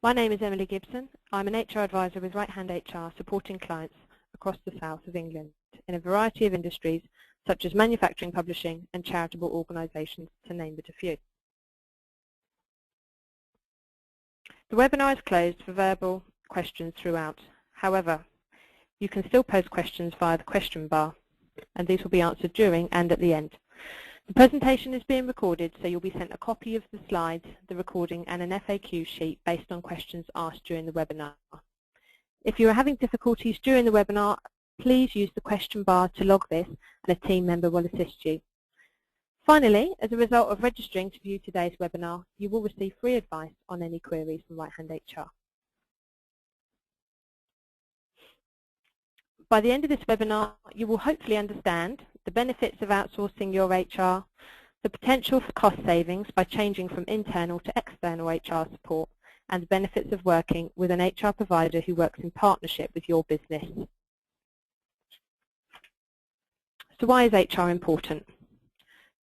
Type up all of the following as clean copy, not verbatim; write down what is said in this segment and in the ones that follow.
My name is Emily Gibson. I'm an HR advisor with Right Hand HR supporting clients across the south of England in a variety of industries such as manufacturing, publishing and charitable organisations, to name but a few. The webinar is closed for verbal questions throughout. However, you can still post questions via the question bar, and these will be answered during and at the end. The presentation is being recorded, so you'll be sent a copy of the slides, the recording and an FAQ sheet based on questions asked during the webinar. If you are having difficulties during the webinar, please use the question bar to log this and a team member will assist you. Finally, as a result of registering to view today's webinar, you will receive free advice on any queries from Right Hand HR. By the end of this webinar, you will hopefully understand the benefits of outsourcing your HR, the potential for cost savings by changing from internal to external HR support, and the benefits of working with an HR provider who works in partnership with your business. So why is HR important?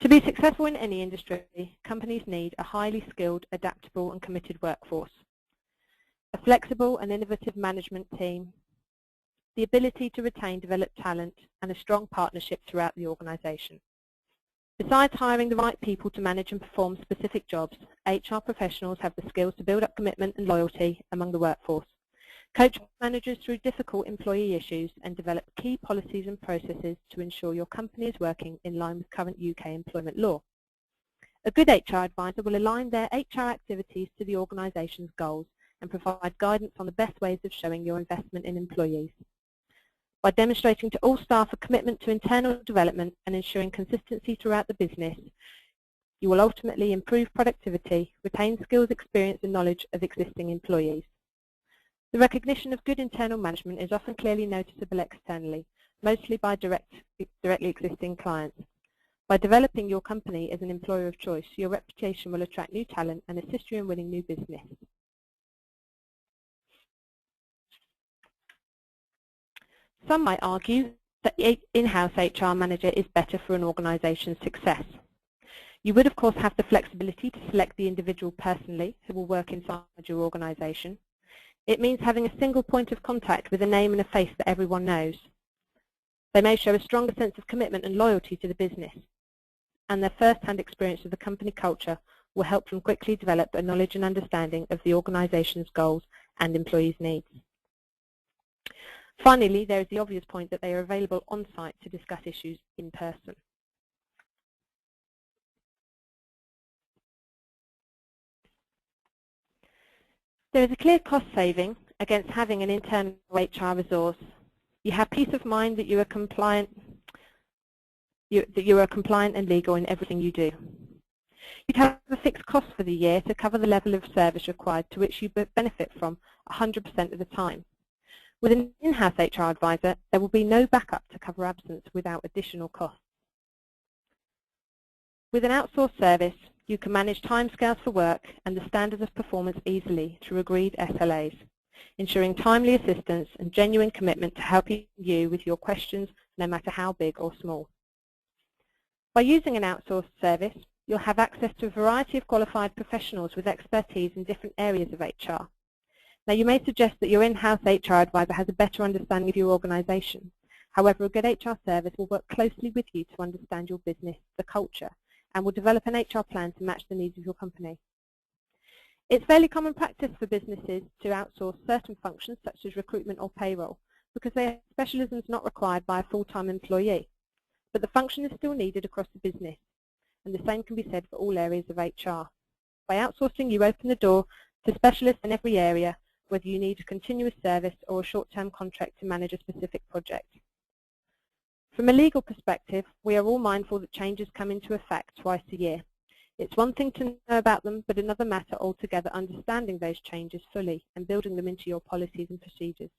To be successful in any industry, companies need a highly skilled, adaptable and committed workforce, a flexible and innovative management team, the ability to retain developed talent, and a strong partnership throughout the organisation. Besides hiring the right people to manage and perform specific jobs, HR professionals have the skills to build up commitment and loyalty among the workforce, coach managers through difficult employee issues, and develop key policies and processes to ensure your company is working in line with current UK employment law. A good HR advisor will align their HR activities to the organisation's goals and provide guidance on the best ways of showing your investment in employees. By demonstrating to all staff a commitment to internal development and ensuring consistency throughout the business, you will ultimately improve productivity, retain skills, experience and knowledge of existing employees. The recognition of good internal management is often clearly noticeable externally, mostly by directly existing clients. By developing your company as an employer of choice, your reputation will attract new talent and assist you in winning new business. Some might argue that the in-house HR manager is better for an organisation's success. You would of course have the flexibility to select the individual personally who will work inside your organisation. It means having a single point of contact with a name and a face that everyone knows. They may show a stronger sense of commitment and loyalty to the business, and their first-hand experience of the company culture will help them quickly develop a knowledge and understanding of the organisation's goals and employees' needs. Finally, there is the obvious point that they are available on-site to discuss issues in person. There is a clear cost saving against having an internal HR resource. You have peace of mind that you are compliant, and legal in everything you do. You'd have a fixed cost for the year to cover the level of service required, to which you benefit from 100% of the time. With an in-house HR advisor, there will be no backup to cover absence without additional costs. With an outsourced service, you can manage timescales for work and the standards of performance easily through agreed SLAs, ensuring timely assistance and genuine commitment to helping you with your questions, no matter how big or small. By using an outsourced service, you'll have access to a variety of qualified professionals with expertise in different areas of HR. Now, you may suggest that your in-house HR advisor has a better understanding of your organisation. However, a good HR service will work closely with you to understand your business, the culture, and will develop an HR plan to match the needs of your company. It's fairly common practice for businesses to outsource certain functions such as recruitment or payroll because they are specialisms not required by a full-time employee. But the function is still needed across the business, and the same can be said for all areas of HR. By outsourcing, you open the door to specialists in every area, whether you need a continuous service or a short-term contract to manage a specific project. From a legal perspective, we are all mindful that changes come into effect twice a year. It's one thing to know about them, but another matter altogether understanding those changes fully and building them into your policies and procedures.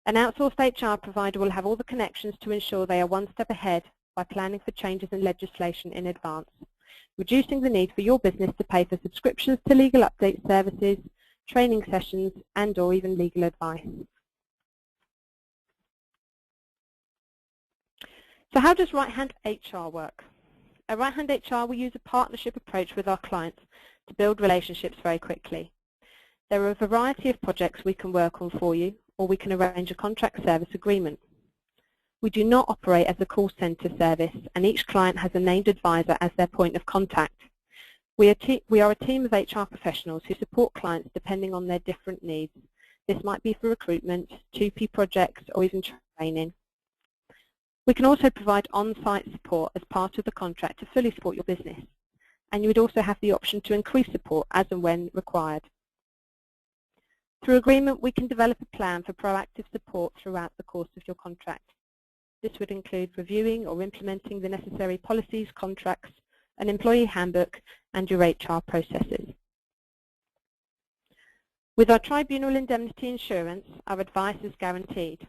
An outsourced HR provider will have all the connections to ensure they are one step ahead by planning for changes in legislation in advance, reducing the need for your business to pay for subscriptions to legal update services, training sessions and or even legal advice. So how does right-hand HR work? At right-hand HR we use a partnership approach with our clients to build relationships very quickly. There are a variety of projects we can work on for you, or we can arrange a contract service agreement. We do not operate as a call centre service, and each client has a named advisor as their point of contact. We are a team of HR professionals who support clients depending on their different needs. This might be for recruitment, 2P projects, or even training. We can also provide on-site support as part of the contract to fully support your business, and you would also have the option to increase support as and when required. Through agreement, we can develop a plan for proactive support throughout the course of your contract. This would include reviewing or implementing the necessary policies, contracts, an employee handbook, and your HR processes. With our tribunal indemnity insurance, our advice is guaranteed.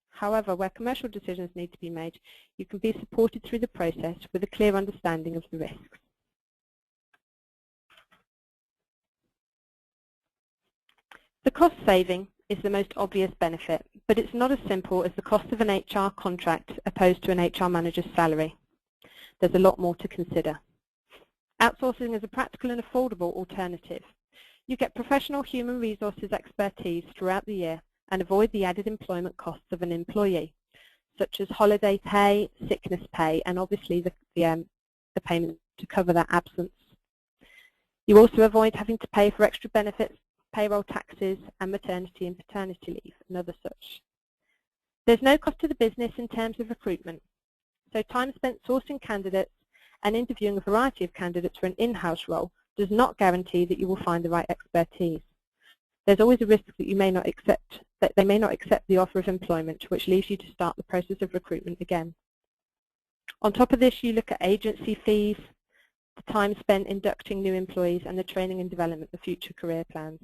However, where commercial decisions need to be made, you can be supported through the process with a clear understanding of the risks. The cost saving is the most obvious benefit, but it's not as simple as the cost of an HR contract opposed to an HR manager's salary. There's a lot more to consider. Outsourcing is a practical and affordable alternative. You get professional human resources expertise throughout the year and avoid the added employment costs of an employee, such as holiday pay, sickness pay, and obviously the payment to cover that absence. You also avoid having to pay for extra benefits, payroll taxes, and maternity and paternity leave, and other such. There's no cost to the business in terms of recruitment, so time spent sourcing candidates and interviewing a variety of candidates for an in-house role does not guarantee that you will find the right expertise. There's always a risk that they may not accept the offer of employment, which leaves you to start the process of recruitment again. On top of this, you look at agency fees, the time spent inducting new employees, and the training and development of future career plans.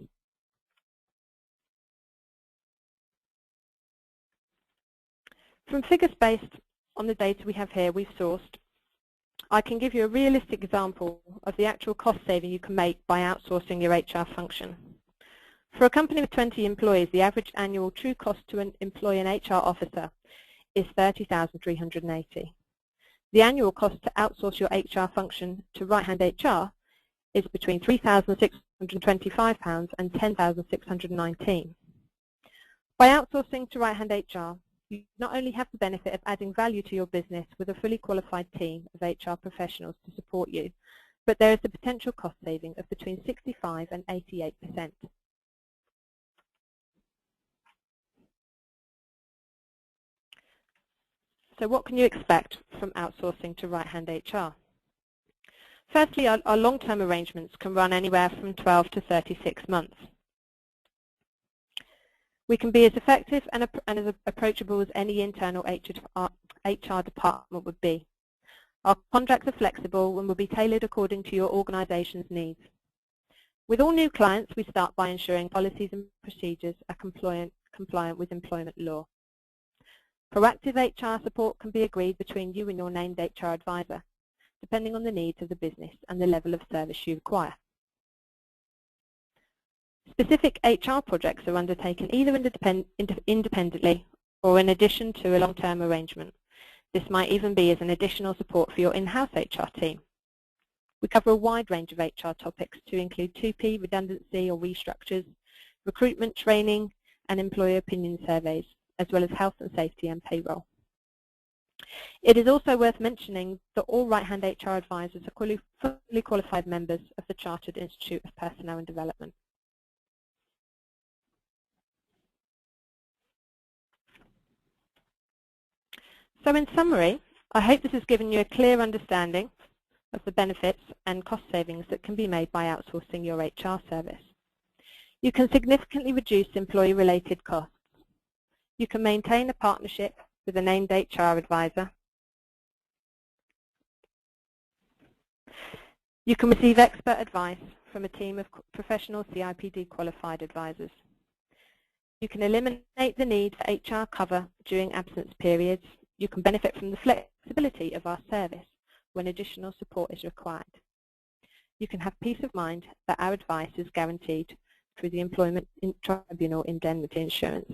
From figures based on the data we have here we've sourced, I can give you a realistic example of the actual cost saving you can make by outsourcing your HR function. For a company with 20 employees, the average annual true cost to employ an HR officer is $30,380. The annual cost to outsource your HR function to right-hand HR is between £3,625 and $10,619. By outsourcing to right-hand HR, you not only have the benefit of adding value to your business with a fully qualified team of HR professionals to support you, but there is the potential cost saving of between 65% and 88%. So what can you expect from outsourcing to right-hand HR? Firstly, our long-term arrangements can run anywhere from 12 to 36 months. We can be as effective and as approachable as any internal HR department would be. Our contracts are flexible and will be tailored according to your organisation's needs. With all new clients, we start by ensuring policies and procedures are compliant with employment law. Proactive HR support can be agreed between you and your named HR advisor, depending on the needs of the business and the level of service you require. Specific HR projects are undertaken either independently or in addition to a long-term arrangement. This might even be as an additional support for your in-house HR team. We cover a wide range of HR topics to include 2P, redundancy or restructures, recruitment, training, and employer opinion surveys, as well as health and safety and payroll. It is also worth mentioning that all right-hand HR advisors are fully qualified members of the Chartered Institute of Personnel and Development. So in summary, I hope this has given you a clear understanding of the benefits and cost savings that can be made by outsourcing your HR service. You can significantly reduce employee-related costs. You can maintain a partnership with a named HR advisor. You can receive expert advice from a team of professional CIPD qualified advisors. You can eliminate the need for HR cover during absence periods. You can benefit from the flexibility of our service when additional support is required. You can have peace of mind that our advice is guaranteed through the Employment Tribunal Indemnity Insurance.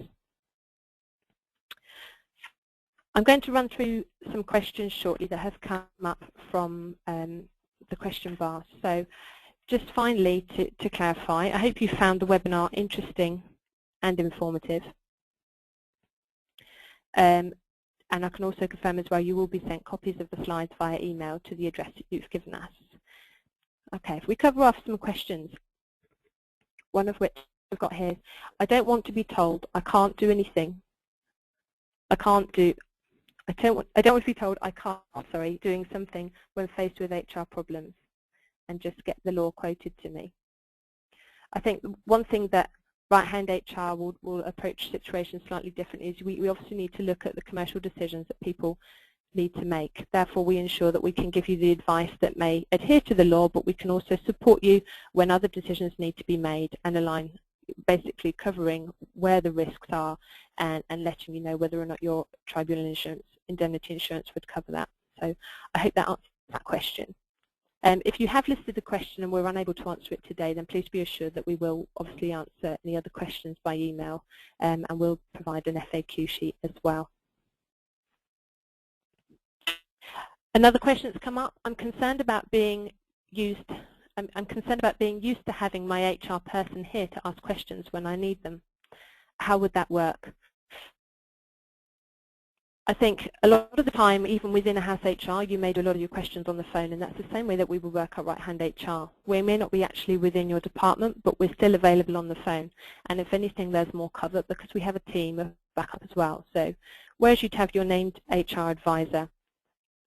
I'm going to run through some questions shortly that have come up from the question bar. So just finally, to clarify, I hope you found the webinar interesting and informative. And I can also confirm as well you will be sent copies of the slides via email to the address that you've given us. Okay, if we cover off some questions, one of which we've got here, I don't want to be told I can't do anything. I don't want to be told I can't, doing something when faced with HR problems, and just get the law quoted to me. I think one thing that right-hand HR will approach situations slightly differently is we obviously need to look at the commercial decisions that people need to make. Therefore, we ensure that we can give you the advice that may adhere to the law, but we can also support you when other decisions need to be made and align, basically covering where the risks are and letting you know whether or not your tribunal insurance, indemnity insurance would cover that. So I hope that answers that question. If you have listed a question and we're unable to answer it today, then please be assured that we will obviously answer any other questions by email, and we'll provide an FAQ sheet as well. Another question that's come up, I'm concerned about being used to having my HR person here to ask questions when I need them. How would that work? I think a lot of the time, even within a house HR, you may do a lot of your questions on the phone, and that's the same way that we will work at right-hand HR. We may not be actually within your department, but we're still available on the phone. And if anything, there's more cover because we have a team of backup as well. So whereas you'd have your named HR advisor,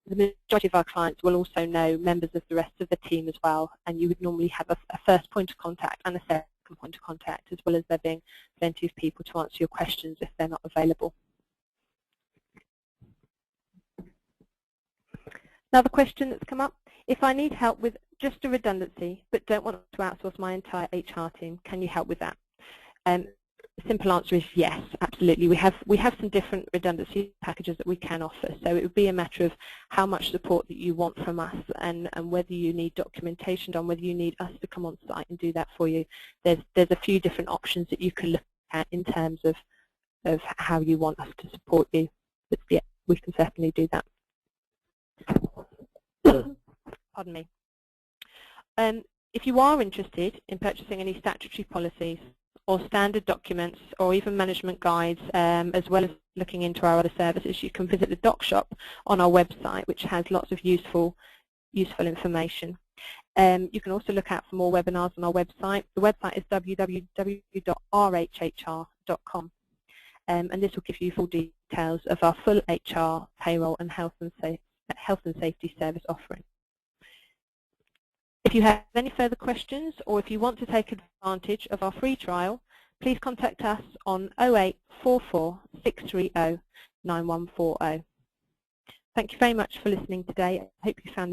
the majority of our clients will also know members of the rest of the team as well, and you would normally have a first point of contact and a second point of contact, as well as there being plenty of people to answer your questions if they're not available. Another question that's come up, if I need help with just a redundancy but don't want to outsource my entire HR team, can you help with that? The simple answer is yes, absolutely. We have some different redundancy packages that we can offer, so it would be a matter of how much support that you want from us and whether you need documentation done, whether you need us to come on site and do that for you. There's a few different options that you can look at in terms of how you want us to support you. But yeah, we can certainly do that. Pardon me. If you are interested in purchasing any statutory policies or standard documents or even management guides, as well as looking into our other services, you can visit the doc shop on our website, which has lots of useful information. You can also look out for more webinars on our website. The website is www.rhhr.com, and this will give you full details of our full HR, payroll and health and safety service offering. If you have any further questions or if you want to take advantage of our free trial, please contact us on 0844 630 9140. Thank you very much for listening today. I hope you found this